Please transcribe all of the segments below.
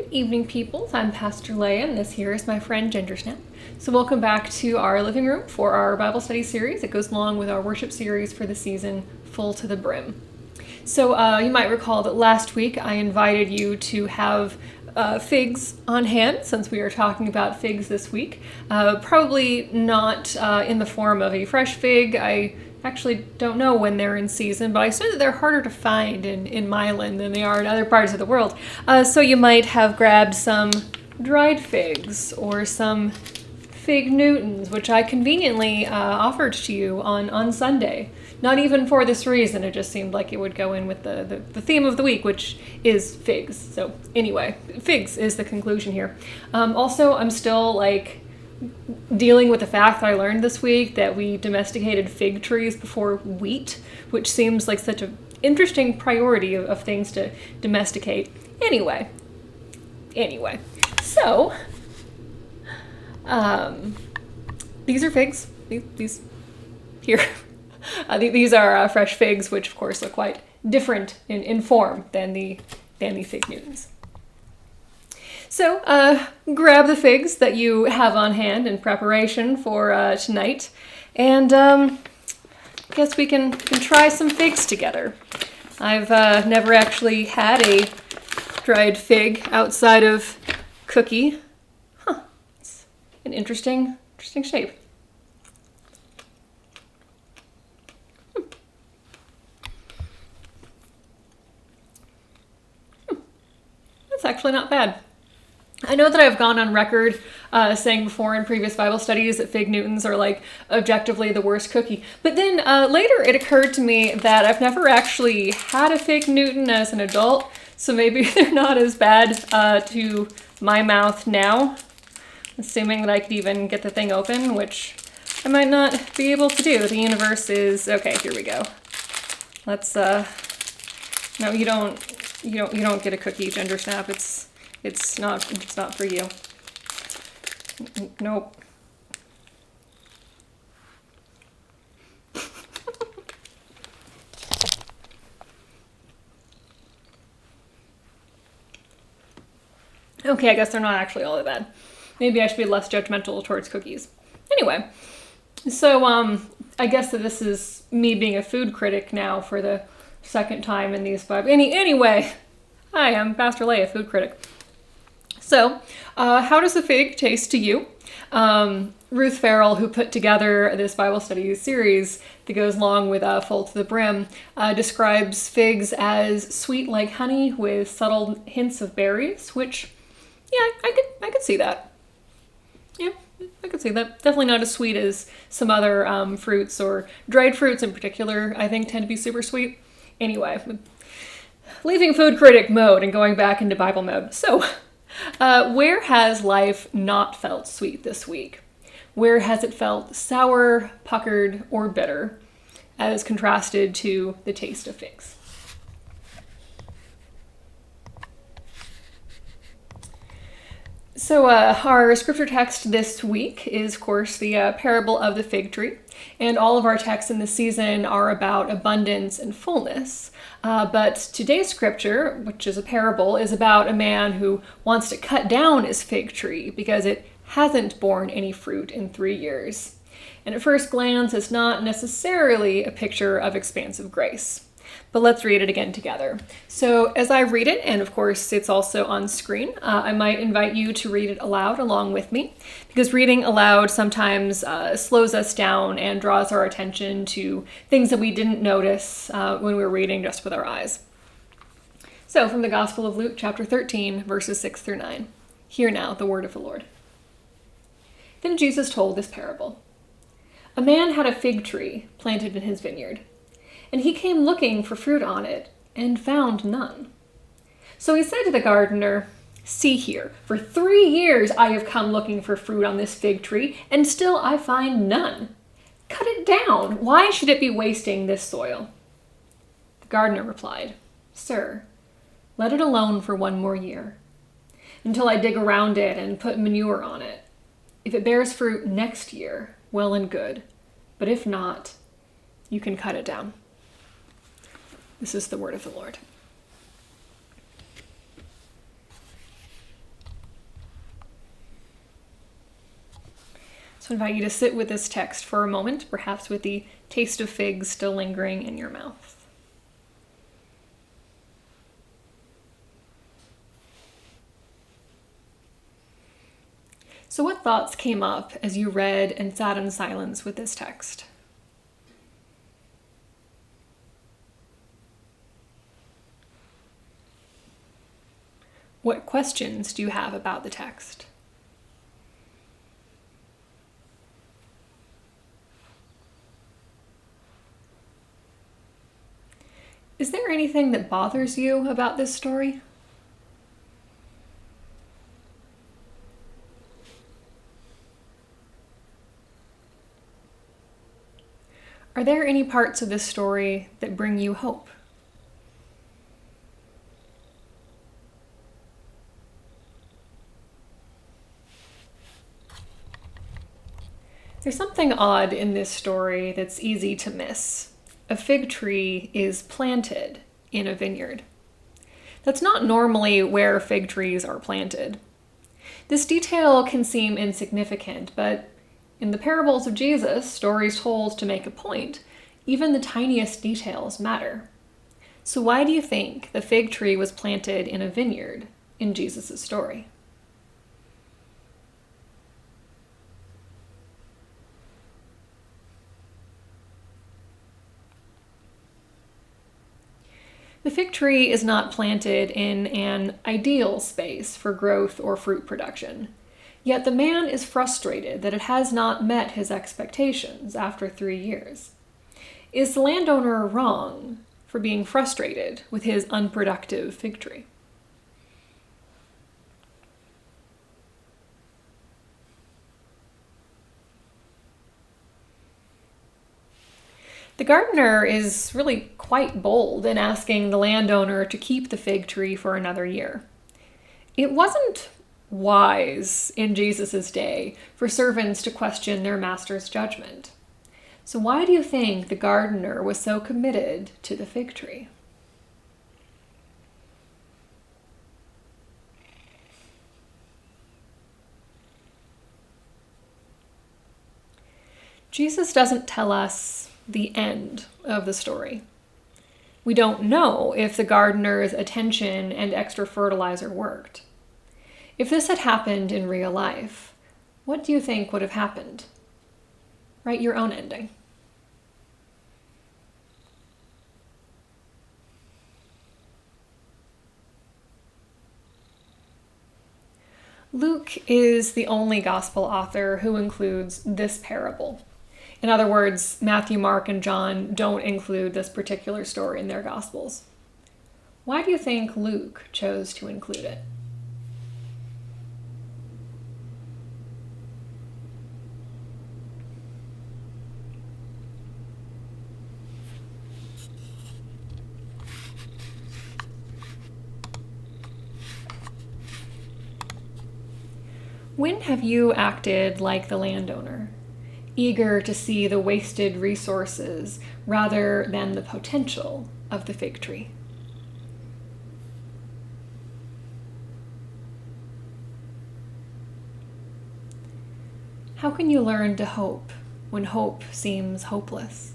Good evening, peoples. I'm Pastor Leia, and this here is my friend Ginger Snap. So welcome back to our living room for our Bible study series. It goes along with our worship series for the season, Full to the Brim. So you might recall that last week I invited you to have figs on hand, since we are talking about figs this week. Probably not in the form of a fresh fig. I actually don't know when they're in season, but I assume that they're harder to find in Milan than they are in other parts of the world. So you might have grabbed some dried figs or some fig Newtons, which I conveniently offered to you on Sunday. Not even for this reason, it just seemed like it would go in with the theme of the week, which is figs. So anyway, figs is the conclusion here. Also, I'm still dealing with the fact that I learned this week that we domesticated fig trees before wheat, which seems like such an interesting priority of things to domesticate. Anyway, so these are figs. These here. These are fresh figs, which of course look quite different in form than the fig Newtons. So grab the figs that you have on hand in preparation for tonight, and I guess we can try some figs together. I've never actually had a dried fig outside of cookie. It's an interesting shape. That's actually not bad. I know that I've gone on record saying before in previous Bible studies that fig Newtons are objectively the worst cookie. But then later it occurred to me that I've never actually had a fig Newton as an adult, so maybe they're not as bad to my mouth now, assuming that I could even get the thing open, which I might not be able to do. The universe is... Okay, here we go. Let's... No, you don't get a cookie, Ginger Snap. It's not for you. Nope. Okay, I guess they're not actually all that bad. Maybe I should be less judgmental towards cookies. Anyway, so I guess that this is me being a food critic now for the second time in these five. Anyway, hi, I'm Pastor Leia, food critic. So, how does the fig taste to you? Ruth Farrell, who put together this Bible study series that goes along with Full to the Brim, describes figs as sweet like honey with subtle hints of berries, which, yeah, I could see that. Yeah, I could see that. Definitely not as sweet as some other fruits, or dried fruits in particular, I think tend to be super sweet. Anyway, leaving food critic mode and going back into Bible mode. So, where has life not felt sweet this week? Where has it felt sour, puckered, or bitter, as contrasted to the taste of figs? So our scripture text this week is, of course, the parable of the fig tree. And all of our texts in this season are about abundance and fullness. But today's scripture, which is a parable, is about a man who wants to cut down his fig tree because it hasn't borne any fruit in 3 years. And at first glance, it's not necessarily a picture of expansive grace. But let's read it again together. So as I read it, and of course it's also on screen, I might invite you to read it aloud along with me, because reading aloud sometimes slows us down and draws our attention to things that we didn't notice when we were reading just with our eyes. So from the Gospel of Luke, chapter 13, verses 6 through 9. Hear now the word of the Lord. Then Jesus told this parable. A man had a fig tree planted in his vineyard, and he came looking for fruit on it, and found none. So he said to the gardener, "See here, for 3 years I have come looking for fruit on this fig tree, and still I find none. Cut it down. Why should it be wasting this soil?" The gardener replied, "Sir, let it alone for 1 more year, until I dig around it and put manure on it. If it bears fruit next year, well and good, but if not, you can cut it down." This is the word of the Lord. So I invite you to sit with this text for a moment, perhaps with the taste of figs still lingering in your mouth. So what thoughts came up as you read and sat in silence with this text? What questions do you have about the text? Is there anything that bothers you about this story? Are there any parts of this story that bring you hope? There's something odd in this story that's easy to miss. A fig tree is planted in a vineyard. That's not normally where fig trees are planted. This detail can seem insignificant, but in the parables of Jesus, stories told to make a point, even the tiniest details matter. So why do you think the fig tree was planted in a vineyard in Jesus' story? The fig tree is not planted in an ideal space for growth or fruit production. Yet the man is frustrated that it has not met his expectations after 3 years. Is the landowner wrong for being frustrated with his unproductive fig tree? The gardener is really quite bold in asking the landowner to keep the fig tree for another year. It wasn't wise in Jesus' day for servants to question their master's judgment. So why do you think the gardener was so committed to the fig tree? Jesus doesn't tell us the end of the story. We don't know if the gardener's attention and extra fertilizer worked. If this had happened in real life, what do you think would have happened? Write your own ending. Luke is the only gospel author who includes this parable. In other words, Matthew, Mark, and John don't include this particular story in their gospels. Why do you think Luke chose to include it? When have you acted like the landowner, eager to see the wasted resources rather than the potential of the fig tree? How can you learn to hope when hope seems hopeless?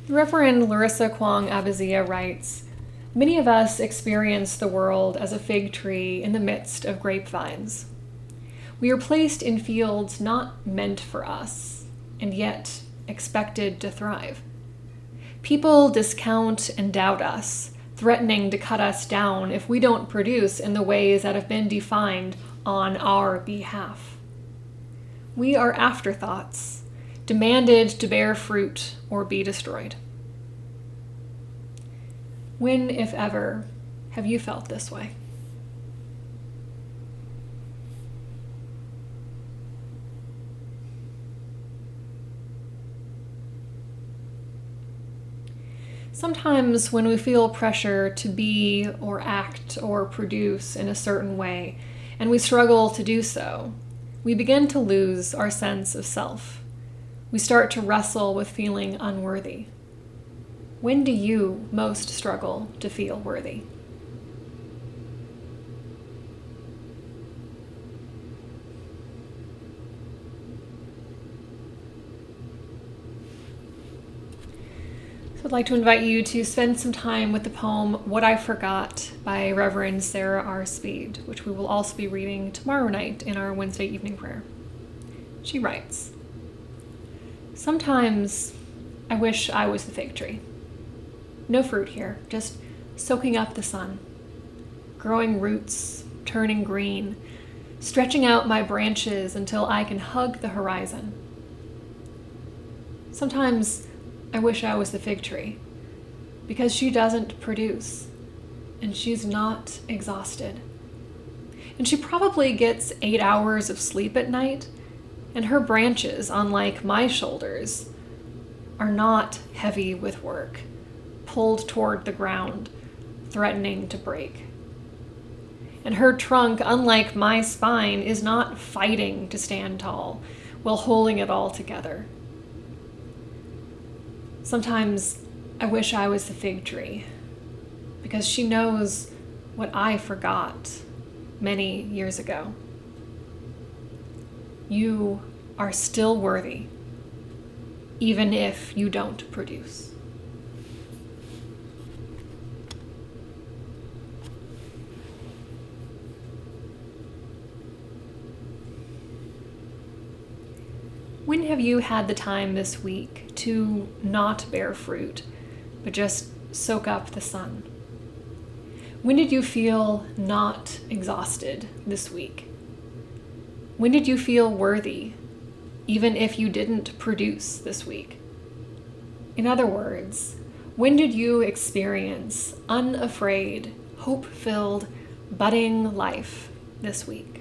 The Reverend Larissa Kwong Abazia writes, "Many of us experience the world as a fig tree in the midst of grapevines. We are placed in fields not meant for us, and yet expected to thrive. People discount and doubt us, threatening to cut us down if we don't produce in the ways that have been defined on our behalf. We are afterthoughts, demanded to bear fruit or be destroyed." When, if ever, have you felt this way? Sometimes when we feel pressure to be or act or produce in a certain way, and we struggle to do so, we begin to lose our sense of self. We start to wrestle with feeling unworthy. When do you most struggle to feel worthy? I'd like to invite you to spend some time with the poem What I Forgot by Reverend Sarah R. Speed, which we will also be reading tomorrow night in our Wednesday evening prayer. She writes, "Sometimes I wish I was the fig tree. No fruit here, just soaking up the sun, growing roots, turning green, stretching out my branches until I can hug the horizon. Sometimes I wish I was the fig tree, because she doesn't produce, and she's not exhausted. And she probably gets 8 hours of sleep at night, and her branches, unlike my shoulders, are not heavy with work, pulled toward the ground, threatening to break. And her trunk, unlike my spine, is not fighting to stand tall while holding it all together. Sometimes I wish I was the fig tree, because she knows what I forgot many years ago. You are still worthy, even if you don't produce." When have you had the time this week to not bear fruit, but just soak up the sun? When did you feel not exhausted this week? When did you feel worthy, even if you didn't produce this week? In other words, when did you experience unafraid, hope-filled, budding life this week?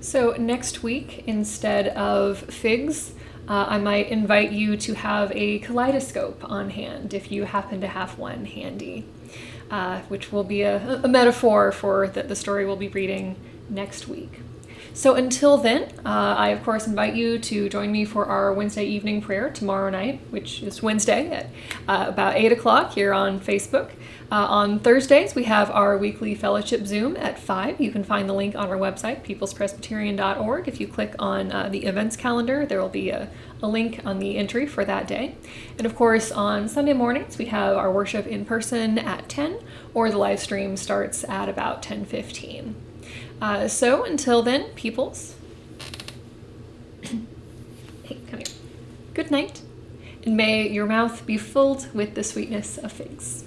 So next week, instead of figs, I might invite you to have a kaleidoscope on hand if you happen to have one handy, which will be a metaphor for the story we'll be reading next week. So until then, I of course invite you to join me for our Wednesday evening prayer tomorrow night, which is Wednesday at about 8 o'clock here on Facebook. On Thursdays, we have our weekly fellowship Zoom at 5. You can find the link on our website, peoplespresbyterian.org. If you click on the events calendar, there will be a link on the entry for that day. And of course, on Sunday mornings, we have our worship in person at 10, or the live stream starts at about 10:15. So until then, peoples, hey, come here. Good night, and may your mouth be filled with the sweetness of figs.